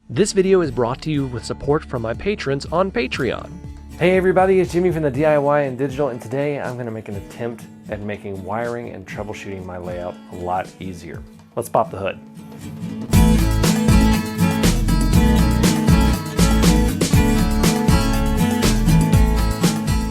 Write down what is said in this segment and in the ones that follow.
This video is brought to you with support from my patrons on Patreon. Hey everybody, it's Jimmy from the DIY and Digital, and today I'm going to make an attempt at making wiring and troubleshooting my layout a lot easier. Let's pop the hood.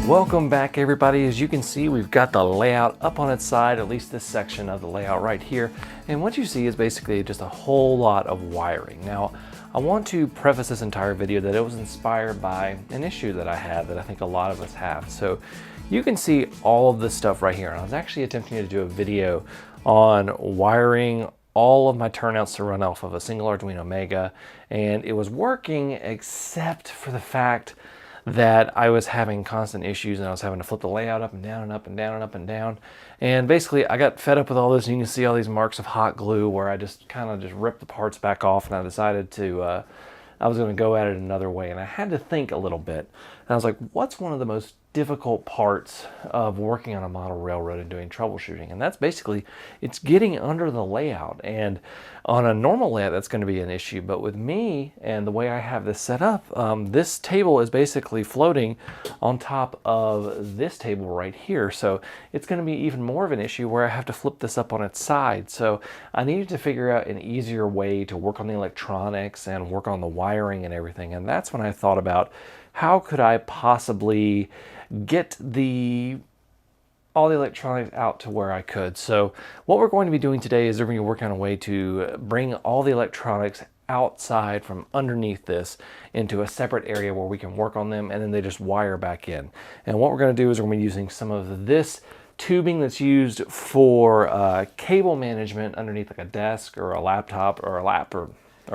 Welcome back everybody. As you can see, we've got the layout up on its side, at least this section of the layout right here. And what you see is basically just a whole lot of wiring. Now, I want to preface this entire video that it was inspired by an issue that I had that I think a lot of us have. So you can see all of this stuff right here. And I was actually attempting to do a video on wiring all of my turnouts to run off of a single Arduino Mega, and it was working except for the fact that I was having constant issues and I was having to flip the layout up and down and up and down and up and down. And basically I got fed up with all this, and you can see all these marks of hot glue where I just kind of just ripped the parts back off, and I decided to, I was going to go at it another way. And I had to think a little bit. And I was like, what's one of the most difficult parts of working on a model railroad and doing troubleshooting? And that's basically, it's getting under the layout. And on a normal layout, that's going to be an issue. But with me and the way I have this set up, this table is basically floating on top of this table right here. So it's going to be even more of an issue where I have to flip this up on its side. So I needed to figure out an easier way to work on the electronics and work on the wiring and everything. And that's when I thought about, how could I possibly get all the electronics out to where I could? So what we're going to be doing today is we're going to work on a way to bring all the electronics outside from underneath this into a separate area where we can work on them, and then they just wire back in. And what we're going to do is we're going to be using some of this tubing that's used for cable management underneath like a desk or a laptop or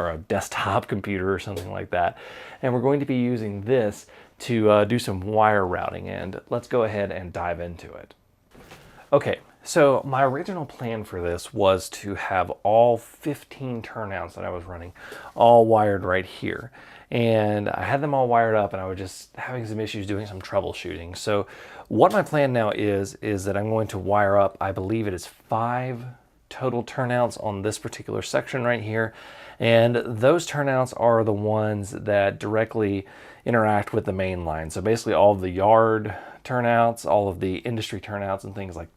a desktop computer or something like that. And we're going to be using this to do some wire routing, and let's go ahead and dive into it. Okay, so my original plan for this was to have all 15 turnouts that I was running all wired right here. And I had them all wired up, and I was just having some issues doing some troubleshooting. So what my plan now is that I'm going to wire up, I believe it is 5 total turnouts on this particular section right here. And those turnouts are the ones that directly interact with the main line. So basically all of the yard turnouts, all of the industry turnouts and things like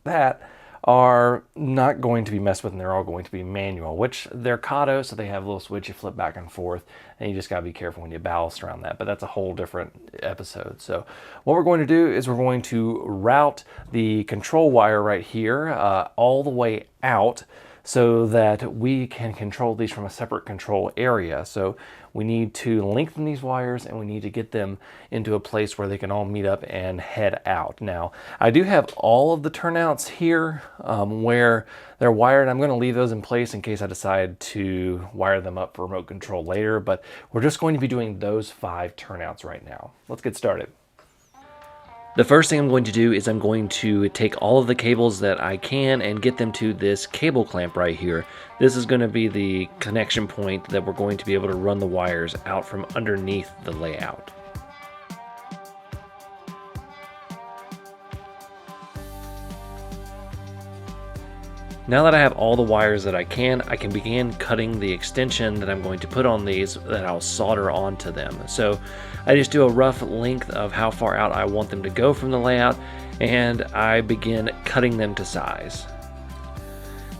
that are not going to be messed with, and they're all going to be manual, which they're Kato, so they have a little switch you flip back and forth, and you just got to be careful when you ballast around that, but that's a whole different episode. So what we're going to do is we're going to route the control wire right here all the way out so that we can control these from a separate control area. So we need to lengthen these wires, and we need to get them into a place where they can all meet up and head out. Now, I do have all of the turnouts here where they're wired. I'm going to leave those in place in case I decide to wire them up for remote control later, but we're just going to be doing those 5 turnouts right now. Let's get started. The first thing I'm going to do is I'm going to take all of the cables that I can and get them to this cable clamp right here. This is going to be the connection point that we're going to be able to run the wires out from underneath the layout. Now that I have all the wires that I can begin cutting the extension that I'm going to put on these that I'll solder onto them. So I just do a rough length of how far out I want them to go from the layout, and I begin cutting them to size.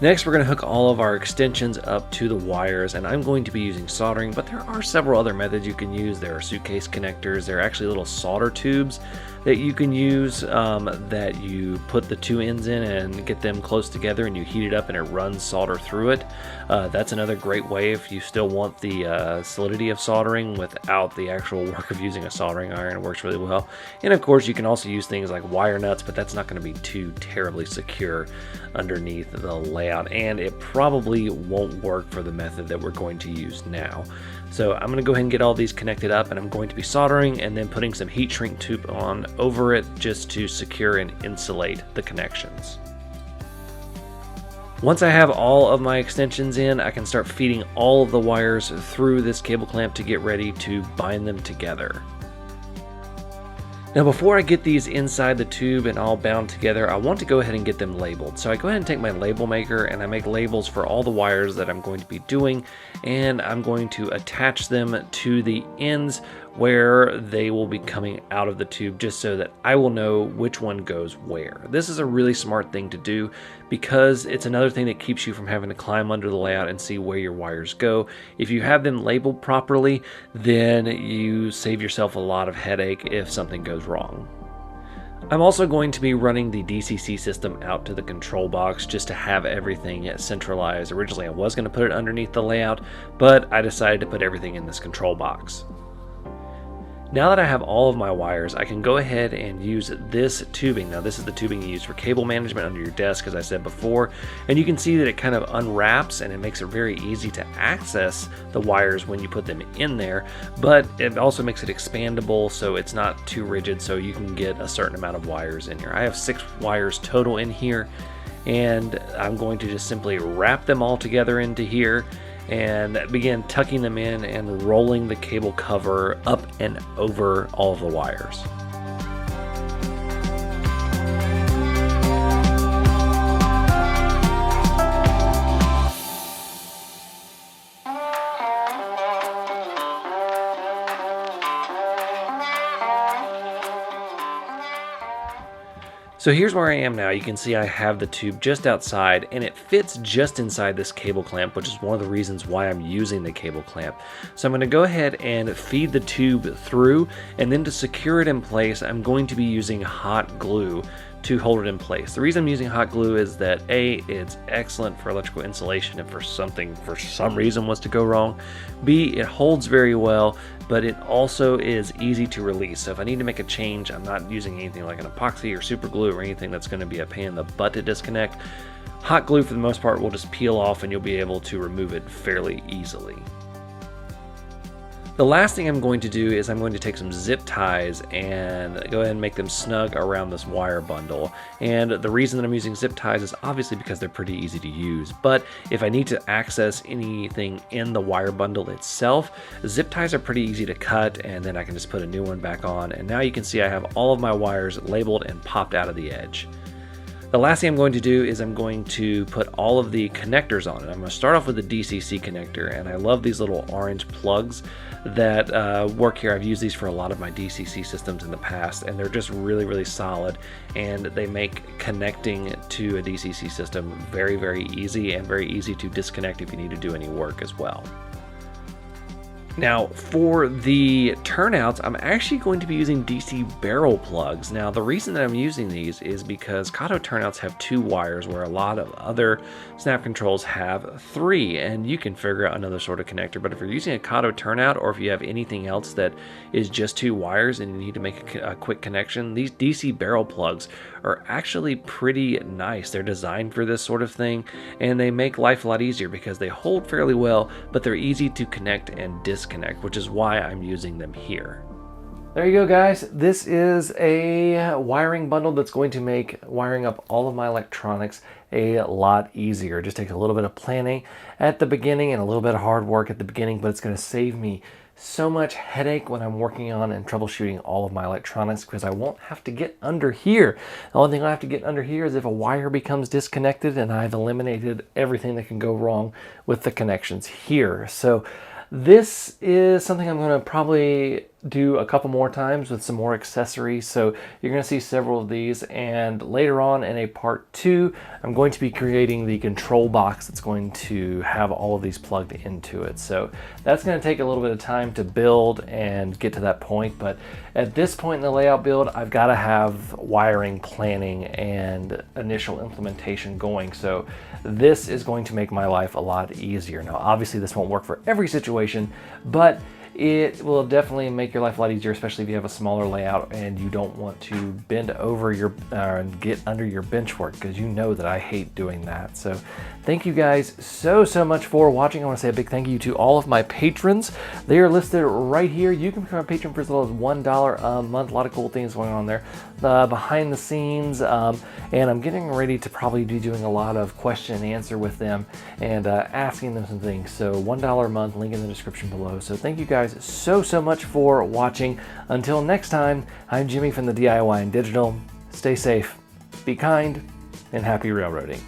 Next, we're going to hook all of our extensions up to the wires, and I'm going to be using soldering, but there are several other methods you can use. There are suitcase connectors. There are actually little solder tubes that you can use that you put the 2 ends in and get them close together, and you heat it up and it runs solder through it. That's another great way if you still want the solidity of soldering without the actual work of using a soldering iron. It works really well. And of course, you can also use things like wire nuts, but that's not going to be too terribly secure underneath the layout, and it probably won't work for the method that we're going to use now. So I'm going to go ahead and get all these connected up, and I'm going to be soldering and then putting some heat shrink tape on over it just to secure and insulate the connections. Once I have all of my extensions in, I can start feeding all of the wires through this cable clamp to get ready to bind them together. Now before I get these inside the tube and all bound together, I want to go ahead and get them labeled. So I go ahead and take my label maker and I make labels for all the wires that I'm going to be doing, and I'm going to attach them to the ends where they will be coming out of the tube, just so that I will know which one goes where. This is a really smart thing to do because it's another thing that keeps you from having to climb under the layout and see where your wires go. If you have them labeled properly, then you save yourself a lot of headache if something goes wrong. I'm also going to be running the DCC system out to the control box just to have everything centralized. Originally I was going to put it underneath the layout, but I decided to put everything in this control box. Now that I have all of my wires, I can go ahead and use this tubing. Now this is the tubing you use for cable management under your desk, as I said before, and you can see that it kind of unwraps and it makes it very easy to access the wires when you put them in there, but it also makes it expandable so it's not too rigid, so you can get a certain amount of wires in here. I have 6 wires total in here, and I'm going to just simply wrap them all together into here and begin tucking them in and rolling the cable cover up and over all of the wires. So here's where I am now. You can see I have the tube just outside and it fits just inside this cable clamp, which is one of the reasons why I'm using the cable clamp. So I'm going to go ahead and feed the tube through, and then to secure it in place, I'm going to be using hot glue to hold it in place. The reason I'm using hot glue is that A, it's excellent for electrical insulation if something for some reason was to go wrong. B, it holds very well, but it also is easy to release. So if I need to make a change, I'm not using anything like an epoxy or super glue or anything that's going to be a pain in the butt to disconnect. Hot glue for the most part will just peel off and you'll be able to remove it fairly easily. The last thing I'm going to do is I'm going to take some zip ties and go ahead and make them snug around this wire bundle. And the reason that I'm using zip ties is obviously because they're pretty easy to use. But if I need to access anything in the wire bundle itself, zip ties are pretty easy to cut, and then I can just put a new one back on. And now you can see I have all of my wires labeled and popped out of the edge. The last thing I'm going to do is I'm going to put all of the connectors on it. I'm going to start off with the DCC connector, and I love these little orange plugs that work here. I've used these for a lot of my DCC systems in the past, and they're just really, really solid, and they make connecting to a DCC system very, very easy, and very easy to disconnect if you need to do any work as well. Now for the turnouts, I'm actually going to be using DC barrel plugs. Now the reason that I'm using these is because Kato turnouts have 2 wires where a lot of other snap controls have 3, and you can figure out another sort of connector. But if you're using a Kato turnout, or if you have anything else that is just 2 wires and you need to make a quick connection, these DC barrel plugs are actually pretty nice. They're designed for this sort of thing, and they make life a lot easier because they hold fairly well, but they're easy to connect and disconnect, which is why I'm using them here. There you go, guys. This is a wiring bundle that's going to make wiring up all of my electronics a lot easier. It just takes a little bit of planning at the beginning and a little bit of hard work at the beginning, but it's going to save me so much headache when I'm working on and troubleshooting all of my electronics, because I won't have to get under here. The only thing I have to get under here is if a wire becomes disconnected, and I've eliminated everything that can go wrong with the connections here. So this is something I'm going to probably do a couple more times with some more accessories. So you're going to see several of these, and later on in a part 2, I'm going to be creating the control box that's going to have all of these plugged into it. So that's going to take a little bit of time to build and get to that point. But at this point in the layout build, I've got to have wiring planning and initial implementation going. So this is going to make my life a lot easier. Now, obviously this won't work for every situation, but it will definitely make your life a lot easier, especially if you have a smaller layout and you don't want to bend over your and get under your bench work, because you know that I hate doing that. So thank you guys so much for watching. I want to say a big thank you to all of my patrons. They are listed right here. You can become a patron for as little as $1 a month. A lot of cool things going on there behind the scenes, and I'm getting ready to probably be doing a lot of question and answer with them and asking them some things. So $1 a month, link in the description below. So thank you guys guys so much for watching. Until next time, I'm Jimmy from the DIY and Digital. Stay safe, be kind, and happy railroading.